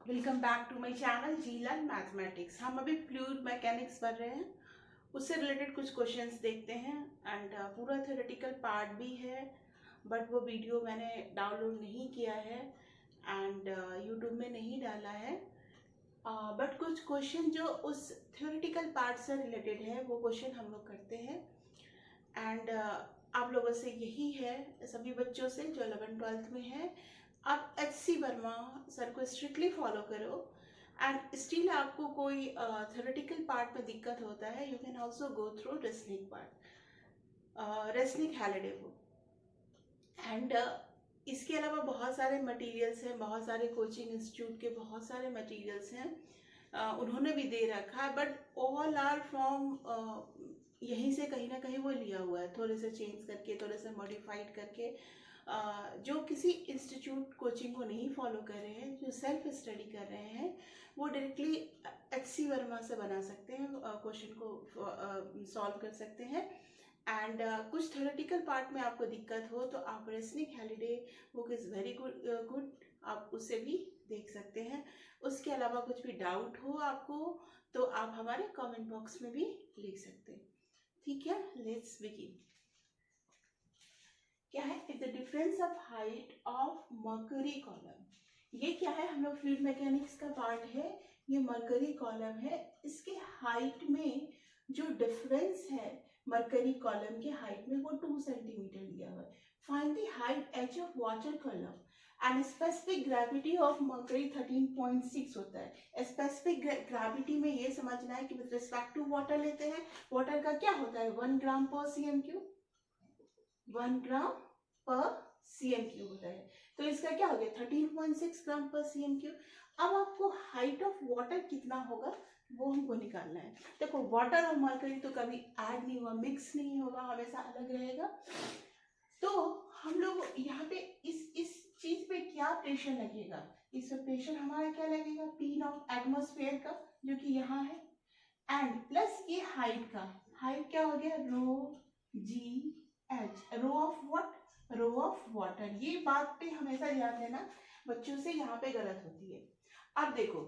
Welcome back to my channel G learn mathematics. हम अभी fluid mechanics पढ़ रहे हैं, उससे रिलेटेड कुछ क्वेश्चंस देखते हैं। एंड पूरा थ्योरेटिकल पार्ट भी है, बट वो वीडियो मैंने डाउनलोड नहीं किया है एंड यूट्यूब में नहीं डाला है। बट कुछ क्वेश्चन जो उस थ्योरेटिकल पार्ट से रिलेटेड है वो क्वेश्चन हम लोग करते हैं। एंड आप लोगों से यही है, सभी बच्चों से जो 11th-12th में है, आप HC वर्मा सर को स्ट्रिक्टली फॉलो करो। एंड स्टिल आपको कोई थ्योरेटिकल पार्ट में दिक्कत होता है, you can also go through Resnik part, Resnik Halliday book. And इसके अलावा बहुत सारे मटेरियल्स हैं, बहुत सारे कोचिंग इंस्टीट्यूट के बहुत सारे मटेरियल्स हैं, उन्होंने भी दे रखा है, बट ऑल आर फ्रॉम यहीं से कहीं ना कहीं वो लिया हुआ है, थोड़े से चेंज करके, थोड़े से मॉडिफाइड करके। जो किसी इंस्टीट्यूट कोचिंग को नहीं फॉलो कर रहे हैं, जो सेल्फ स्टडी कर रहे हैं, वो डायरेक्टली HC वर्मा से बना सकते हैं, क्वेश्चन को सॉल्व कर सकते हैं। एंड कुछ थ्योरेटिकल पार्ट में आपको दिक्कत हो तो आप Resnik Halliday book is very good, आप उससे भी देख सकते हैं। उसके अलावा कुछ भी डाउट हो आपको तो आप हमारे कमेंट बॉक्स में भी लिख सकते हैं। ठीक है, लेट्स बिगिन। क्या है? If the difference of height of mercury column, ये क्या है? हम लोग फ्लूइड मैकेनिक्स का पार्ट है, ये मर्करी कॉलम है। इसके हाइट में जो डिफरेंस है मर्करी कॉलम के हाइट में, वो 2 सेंटीमीटर दिया हुआ है। Find the height H of water column and specific gravity of mercury 13.6 होता है। स्पेसिफिक ग्रेविटी में ये समझना है कि विद रिस्पेक्ट टू वाटर लेते हैं, वाटर का क्या होता है 1 ग्राम पर cm3, 1 ग्राम पर cm3 होता है। तो इसका क्या हो गया 13.6 ग्राम पर cm3। अब आपको हाइट ऑफ वाटर कितना होगा वो हमको निकालना है। देखो, वाटर और मर्करी तो कभी ऐड नहीं हुआ, मिक्स नहीं होगा, हमेशा अलग रहेगा। तो हम लोग यहाँ पे इस चीज पे क्या प्रेशर लगेगा, इस पे प्रेशर हमारा क्या लगेगा P नॉट एटमॉस्फेयर का, जो कि यहाँ है, एंड प्लस ये हाइट का, हाइट क्या हो गया ρgh, rho of what, rho of water. ये बात पे हमेशा ध्यान देना, बच्चों से यहाँ पे गलत होती है। अब देखो,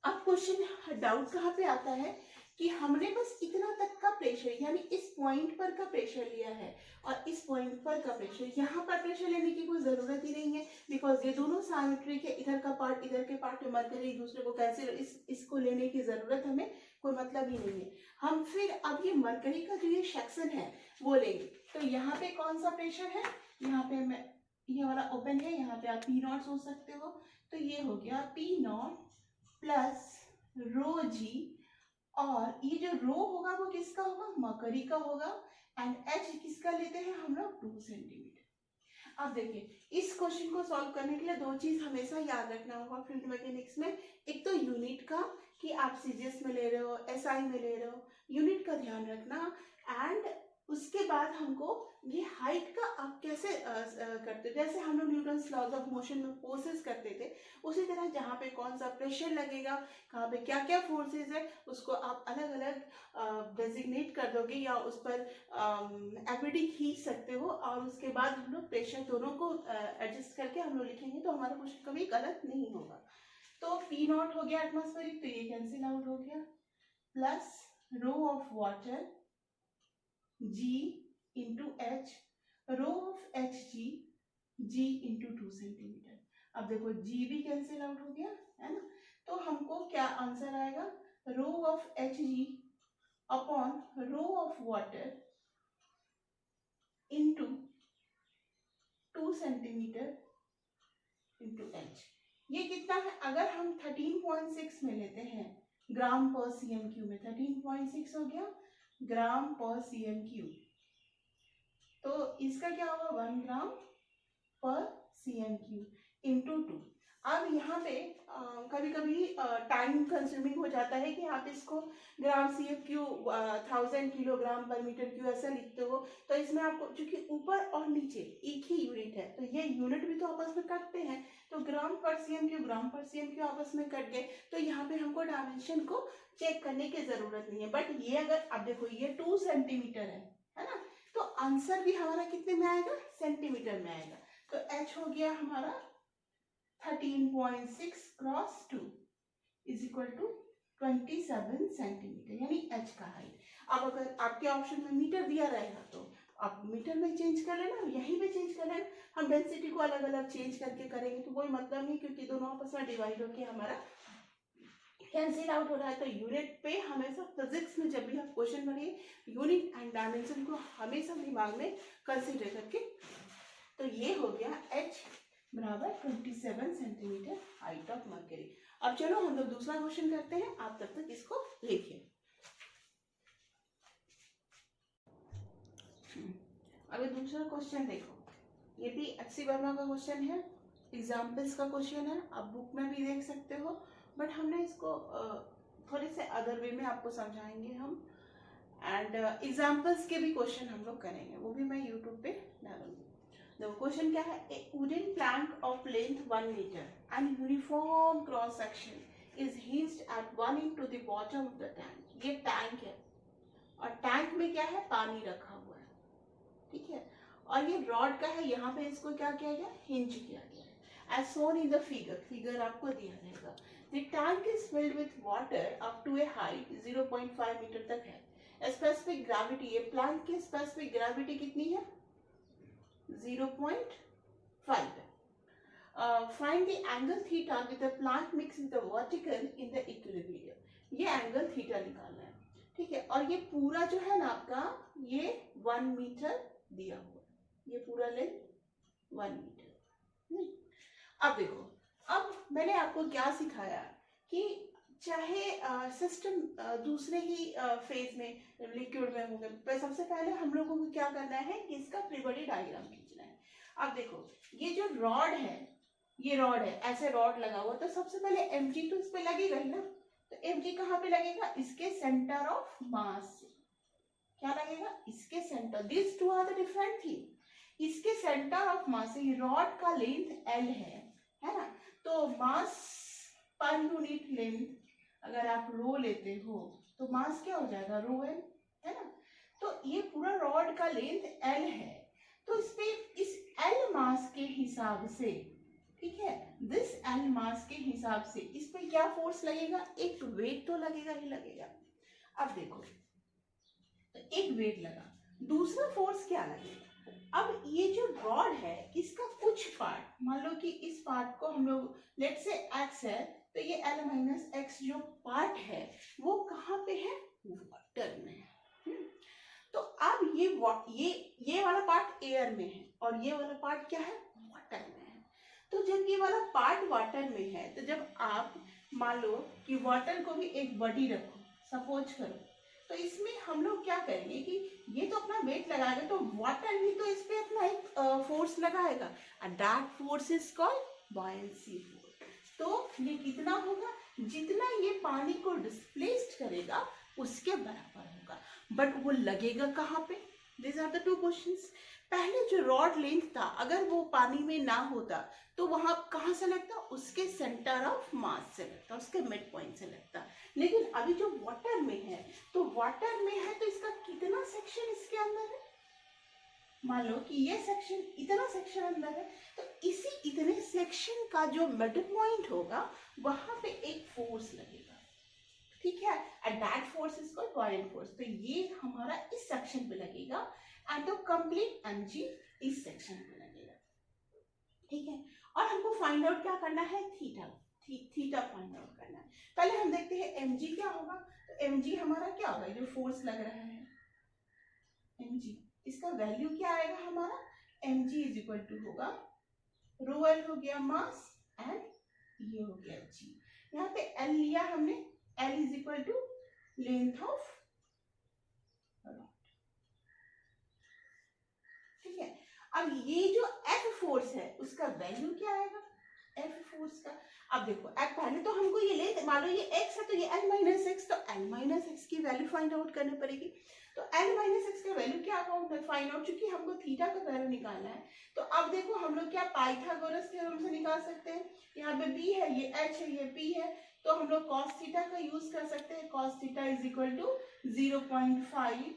अब क्वेश्चन डाउट कहाँ पे आता है कि हमने बस इतना तक का प्रेशर, यानी इस पॉइंट पर का प्रेशर लिया है और इस पॉइंट पर का प्रेशर, यहाँ पर प्रेशर लेने की कोई जरूरत ही नहीं है, बिकॉज ये दोनों साइमेट्रिक है। इधर का पार्ट इधर के पार्ट में मर्करी एक दूसरे को कैंसिल, इसको लेने की जरूरत हमें कोई मतलब ही नहीं है। हम फिर अब ये मर्करी का जो ये सेक्शन है वो लेंगे। तो यहाँ पे कौन सा प्रेशर है, यहाँ पे मैं, ये वाला ओपन है, यहाँ पे आप P नॉट सोच सकते हो। तो ये हो गया P नॉट प्लस रो जी, और ये जो रो होगा वो किसका होगा, मर्करी का होगा, एंड एच किसका लेते हैं हम लोग 2 सेंटीमीटर। अब देखिए, इस क्वेश्चन को सॉल्व करने के लिए दो चीज हमेशा याद रखना होगा फ्लूइड मैकेनिक्स में। एक तो यूनिट का, कि आप सीजीएस में ले रहे हो, एसआई में ले रहे हो, यूनिट का ध्यान रखना। एंड उसके बाद हमको ये हाइट का आप कैसे करते हो, जैसे हम लोग न्यूटन्स लॉज ऑफ मोशन में फोर्सेस करते थे, उसी तरह जहाँ पे कौन सा प्रेशर लगेगा, कहाँ पे क्या क्या फोर्सेस है, उसको आप अलग अलग डेजिग्नेट कर दोगे या उस पर एफडी खींच सकते हो, और उसके बाद हम लोग प्रेशर दोनों को एडजस्ट करके हम लोग लिखेंगे, तो हमारा क्वेश्चन कभी गलत नहीं होगा। तो P नॉट हो गया एटमॉस्फेरिक, तो ये कैंसिल आउट हो गया, plus rho of water G into H, rho of H G into 2 centimetre. अब देखो G भी कैंसिल आउट हो गया है ना, तो हमको क्या आंसर आएगा, rho of H G upon rho of water into 2 centimetre into H. ये कितना है, अगर हम 13.6 में लेते हैं ग्राम पर cm3 में, 13.6 हो गया ग्राम पर cm3, तो इसका क्या होगा 1 ग्राम पर cm3 इंटू 2। अब यहाँ पे कभी कभी टाइम कंज्यूमिंग हो जाता है कि आप इसको ग्राम cm3 1000 किलोग्राम पर मीटर क्यू ऐसा लिखते हो, तो इसमें आपको चूंकि ऊपर और नीचे एक ही यूनिट है, तो ये यूनिट भी तो आपस में कटते हैं, तो ग्राम पर cm3 आपस में कट गए, तो यहाँ पे हमको डायमेंशन को चेक करने की जरूरत नहीं है। बट ये अगर आप देखो ये 2 सेंटीमीटर है ना, तो आंसर भी हमारा कितने में आएगा, सेंटीमीटर में आएगा। तो h हो गया हमारा 13.6 cross 2 is equal to 27 centimetre, यानी एच का हाइट। अब अगर आपके ऑप्शन में मीटर दिया रहेगा तो आप मीटर में चेंज कर लेना, यहीं पे चेंज कर लेना। हम डेंसिटी को अलग अलग चेंज करके करेंगे तो कोई मतलब नहीं, क्योंकि दोनों आपस में डिवाइड होकर हमारा कैंसिल आउट हो रहा है। तो यूनिट पे हमेशा फिजिक्स में जब भी आप क्वेश्चन पढ़िए यूनिट एंड डायमेंशन को हमेशा दिमाग में कंसिडर करके। तो ये हो गया h बराबर 27 सेंटीमीटर हाइट ऑफ मरकरी। अब चलो हम लोग दूसरा क्वेश्चन करते हैं, आप तब तक इसको लिखिए। अभी दूसरा क्वेश्चन देखो, ये भी एच.सी. वर्मा का क्वेश्चन है, एग्जाम्पल्स का क्वेश्चन है, आप बुक में भी देख सकते हो, बट हमने इसको थोड़े से अदर वे में आपको समझाएंगे हम। एंड एग्जाम्पल्स के भी क्वेश्चन हम लोग करेंगे, वो भी मैं यूट्यूब पे डालूंगी। देखो क्वेश्चन क्या है, a wooden plank of length 1 metre and uniform cross section is hinged at 1 inch to the bottom of the tank. ये टैंक है और टैंक में क्या है, पानी रखा हुआ है, ठीक है, और ये रॉड का है, यहाँ पे इसको क्या किया गया, हिंज किया गया है as shown in the figure आपको दिया रहेगा। The tank is filled with water up to a height 0.5 metre तक है। स्पेसिफिक ग्रेविटी, ये प्लांट की स्पेसिफिक ग्रेविटी कितनी है, 0.5 है। Find the angle theta with the plant mix with the vertical in the equilibrium. ये एंगल थीटा निकालना है, ठीक है, और ये पूरा जो है ना आपका, ये 1 मीटर दिया हुआ है, ये पूरा लेंथ 1 मीटर। अब देखो, अब मैंने आपको क्या सिखाया कि चाहे सिस्टम दूसरे ही फेज में लिक्विड में होंगे, पर सबसे पहले हम लोगों को क्या करना है कि इसका फ्री बॉडी डायग्राम खींचना है। अब देखो ये जो रॉड है, ये रॉड है, ऐसे रॉड लगा हुआ, तो सबसे पहले mg तो इस पे लगेगा ही ना। तो mg कहाँ पे लगेगा, इसके सेंटर ऑफ मास से। क्या लगेगा, इसके centre, this two are the different thing. इसके सेंटर ऑफ मास से रॉड का लेंथ l है ना, तो मास पर यूनिट लेंथ अगर आप रो लेते हो तो मास क्या हो जाएगा, रो एल, है ना। तो ये पूरा रॉड का लेंथ l है, तो इस पे इस l मास के हिसाब से, ठीक है, दिस l मास के हिसाब से इस पे क्या फोर्स लगेगा, एक वेट तो लगेगा ही लगेगा। अब देखो, तो एक वेट लगा, दूसरा फोर्स क्या लगेगा। अब ये जो रॉड है इसका कुछ पार्ट, मान लो कि इस पार्ट को हम लोग लेट से x है, तो ये l माइनस एक्स जो पार्ट है वो कहाँ पे है, वाटर में है। तो अब ये वाला पार्ट एयर में है और ये वाला पार्ट क्या है, वाटर में है। तो जब ये वाला पार्ट वाटर में है, तो जब आप मान लो कि वाटर को भी एक बॉडी रखो, सपोज करो, तो इसमें हम लोग क्या करेंगे कि ये तो अपना वेट लगाएगा, तो वाटर भी तो इस पे अपना एक फोर्स लगाएगा, and that force is called buoyancy force. तो ये कितना होगा, जितना ये पानी को डिस्प्लेस्ड करेगा उसके बराबर होगा, बट वो लगेगा कहाँ पे, this are the two questions. पहले जो रॉड लेंथ था अगर वो पानी में ना होता तो वहां कहाँ से लगता, उसके सेंटर ऑफ मास से लगता, उसके मिड पॉइंट से लगता। लेकिन अभी जो वाटर में है, तो वाटर में है तो इसका कितना सेक्शन इसके अंदर है, मान लो कि ये सेक्शन, इतना सेक्शन अंदर है, तो इसी इतने सेक्शन का जो मिड पॉइंट होगा वहां पे एक फोर्स लगेगा, ठीक है, and that force is called buoyant force. तो ये हमारा इस सेक्शन पे लगेगा एंड द कंप्लीट mg इस सेक्शन पे लगेगा, ठीक है। और हमको फाइंड आउट क्या करना है, थीटा फाइंड आउट करना है। पहले हम देखते हैं mg क्या होगा। तो mg हमारा क्या होगा, जो फोर्स लग रहा है mg, इसका वैल्यू क्या आएगा हमारा, mg इज इक्वल टू होगा रो एल हो गया मास एंड ये हो गया g। यहाँ पे l लिया हमने, l is equal to length of rod, ठीक है। अब ये जो F फोर्स है उसका वैल्यू क्या आएगा, F फोर्स का। अब देखो अब पहले तो हमको ये ले, मान लो ये x है तो ये l माइनस एक्स, तो l माइनस एक्स की वैल्यू फाइंड आउट करनी पड़ेगी। तो l माइनस एक्स का वैल्यू क्या फाइंड आउट, चूंकि हमको थीटा का वैल्यू निकालना है, तो अब देखो हम लोग क्या पाइथागोरस थ्योरम से निकाल सकते हैं। यहाँ पे b है, ये h है, ये p है, तो हम लोग cos थीटा का यूज कर सकते हैं। cos theta is equal to 0.5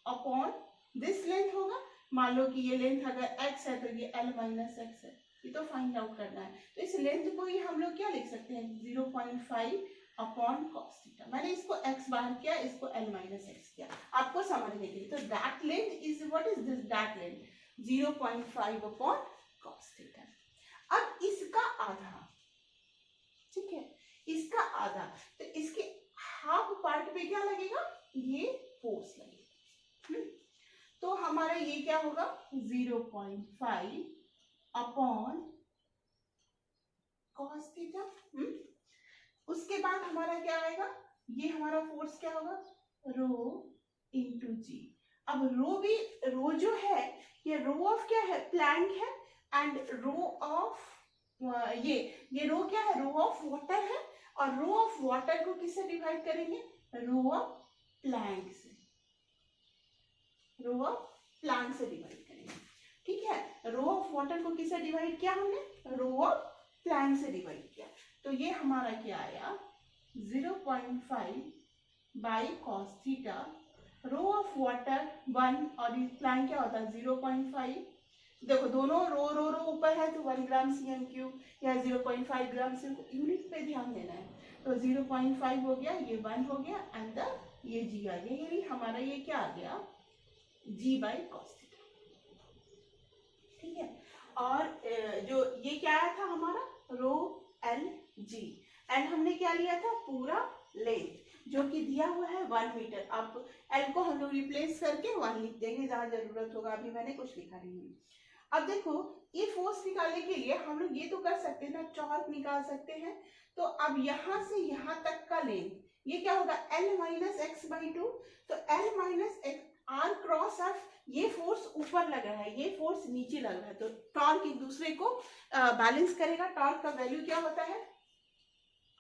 upon this length होगा। मान लो कि ये लेंथ अगर x है तो ये l माइनस एक्स है, ये तो फाइंड आउट करना है। तो इस लेंथ को ही हम लोग क्या लिख सकते हैं 0.5 अपॉन कॉस थीटा। मैंने इसको x बार किया, इसको l माइनस एक्स किया आपको समझने के लिए। तो that length is what is this, that length 0.5 upon cos theta. अब इसका आधा, ठीक है, इसका आधा, तो इसके हाफ पार्ट पे क्या लगेगा, ये फोर्स लगेगा। तो हमारा ये क्या होगा 0.5 अपॉन कॉस थीटा। उसके बाद हमारा क्या आएगा, ये हमारा फोर्स क्या होगा रो इंटू जी। अब रो जो है ये रो ऑफ क्या है, प्लैंक है, एंड रो ऑफ ये रो क्या है, रो ऑफ वाटर है, और रो ऑफ वाटर को किससे डिवाइड करेंगे, रो ऑफ प्लैंक से, रो ऑफ प्लैंक से डिवाइड करेंगे। ठीक है, रो ऑफ वाटर को किससे डिवाइड किया हमने, रो ऑफ प्लैंक से डिवाइड किया। तो ये हमारा क्या आया 0.5 by cos theta, rho of water 1 और इस प्लैंक क्या होता है 0.5। देखो दोनों रो रो रो ऊपर है तो 1 ग्राम cm³ या 0.5 ग्राम से यूनिट पे ध्यान देना है। तो 0.5 हो गया, ये 1 हो गया, एंड ये g आ गया, यानी हमारा ये क्या आ गया g बाई कॉस थीटा। ठीक है, और जो ये क्या आया था हमारा रो एल जी, एंड हमने क्या लिया था पूरा लेंथ जो कि दिया हुआ है 1 मीटर। अब एल को हम लोग रिप्लेस करके 1 लिख देंगे जहां जरूरत होगा, अभी मैंने कुछ लिखा नहीं है। अब देखो ये फोर्स निकालने के लिए हम लोग ये तो कर सकते हैं ना, टॉर्क निकाल सकते हैं। तो अब यहां से यहां तक का लेंथ ये क्या होगा L माइनस एक्स बाई 2। तो L minus X R cross F, ये फोर्स ऊपर लग रहा है, ये फोर्स नीचे लग रहा है, तो टॉर्क एक दूसरे को बैलेंस करेगा। टॉर्क का वैल्यू क्या होता है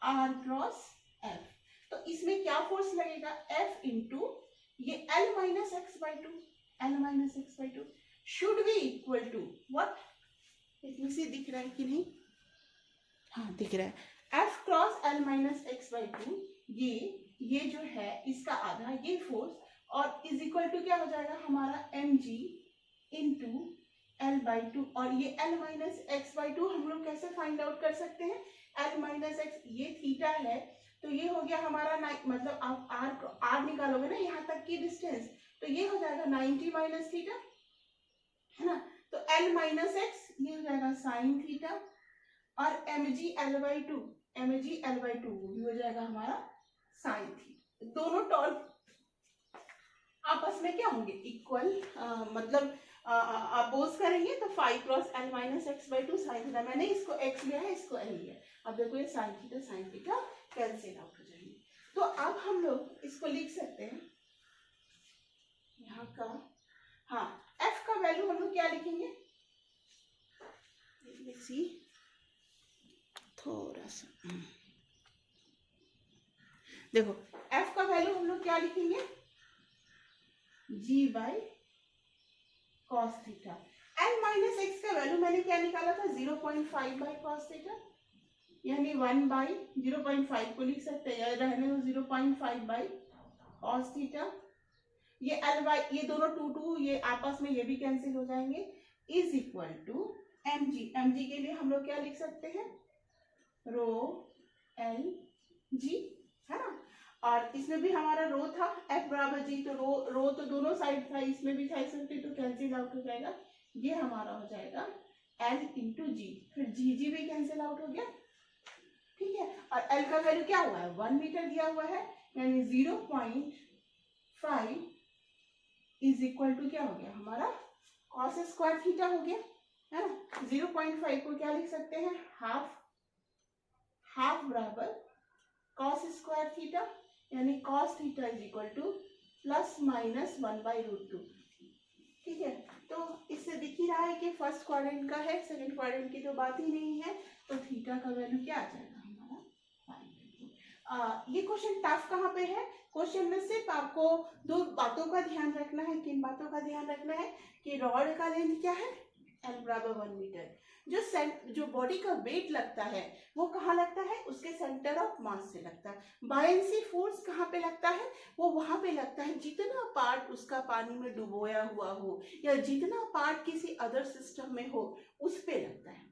आर क्रॉस एफ। तो इसमें क्या फोर्स लगेगा F इंटू ये L minus X by 2, L minus X by 2 should be equal to what, इसमें से दिख रहा है कि नहीं, हाँ दिख रहा है, F cross L minus X by 2, ये जो है इसका आधा ये फोर्स, और इज इक्वल टू क्या हो जाएगा हमारा mg इंटू L बाई 2। और ये L माइनस एक्स बाई 2 हम लोग कैसे फाइंड आउट कर सकते हैं, L माइनस एक्स ये थीटा है, तो ये हो गया हमारा मतलब आप r निकालोगे ना यहाँ तक की डिस्टेंस, तो ये हो जाएगा 90 माइनस थीटा, है ना। तो L माइनस एक्स ये हो जाएगा साइन थीटा, और mg L by 2, mg L by 2 भी हो जाएगा हमारा साइन थीटा। दोनों टॉर्क आपस में क्या होंगे इक्वल, मतलब अपोज करेंगे, तो 5 cross L minus X by 2 sine theta. मैंने इसको x लिया है, इसको L लिया। अब देखो ये साइन थीटा कैंसिल आउट हो जाएंगे। तो अब हम लोग इसको लिख सकते हैं यहाँ का, हाँ F का वैल्यू हम लोग क्या लिखेंगे, सी थोड़ा सा देखो F का वैल्यू हम लोग क्या लिखेंगे g by cos theta. L minus x का वैल्यू मैंने क्या निकाला था 0.5 बाई कॉस थीटा, यानी 1 बाई 0.5 को लिख सकते हैं, रहने दो 0.5 बाई कॉस थीटा। ये L बाई ये दोनों 2 ये आपस में ये भी कैंसिल हो जाएंगे, इज इक्वल टू mg के लिए हम लोग क्या लिख सकते हैं रो एल जी, है ना। और इसमें भी हमारा रो था F बराबर जी, तो रो तो दोनों साइड था, इसमें भी था इसमें भी, तो कैंसिल आउट हो जाएगा। ये हमारा हो जाएगा L इंटू जी, फिर जी भी कैंसिल आउट हो गया। ठीक है, और L का वैल्यू क्या हुआ है 1 मीटर दिया हुआ है, यानी 0.5 इज इक्वल टू क्या हो गया हमारा कॉस स्क्वायर थीटा हो गया, है ना। 0.5 को क्या लिख सकते हैं हाफ बराबर कॉस स्क्वायर थीटा, यानी cos theta is equal to plus minus 1 by root 2। ठीक है, तो इससे दिख ही रहा है कि फर्स्ट क्वाड्रेंट का है, सेकंड क्वाड्रेंट की तो बात ही नहीं है, तो थीटा का वैल्यू क्या आ जाएगा हमारा। ये क्वेश्चन टफ कहाँ पे है, क्वेश्चन में सिर्फ आपको 2 बातों का ध्यान रखना है। किन बातों का ध्यान रखना है कि रॉड का लेंथ क्या है L बराबर 1 मीटर, जो बॉडी का वेट लगता है वो कहाँ लगता है उसके सेंटर ऑफ मास से लगता है। बायेंसी फोर्स कहाँ पे लगता है, वो वहां पे लगता है जितना पार्ट उसका पानी में डुबोया हुआ हो या जितना पार्ट किसी अदर सिस्टम में हो उस पे लगता है।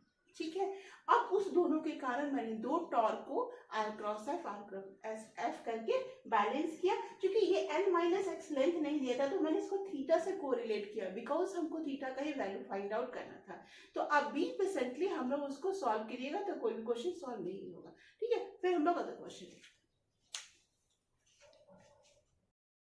दोनों के कारण मैंने दो टॉर्क को आर क्रॉस एफ करके बैलेंस किया। क्योंकि ये n माइनस एक्स लेंथ नहीं दिया था तो मैंने इसको थीटा से कोरिलेट किया, बिकॉज हमको थीटा का ही वैल्यू फाइंड आउट करना था। तो अब बी पेसेंटली हम लोग उसको सॉल्व करिएगा तो कोई भी क्वेश्चन सॉल्व नहीं होगा। ठीक है, फिर हम लोग अदर क्वेश्चन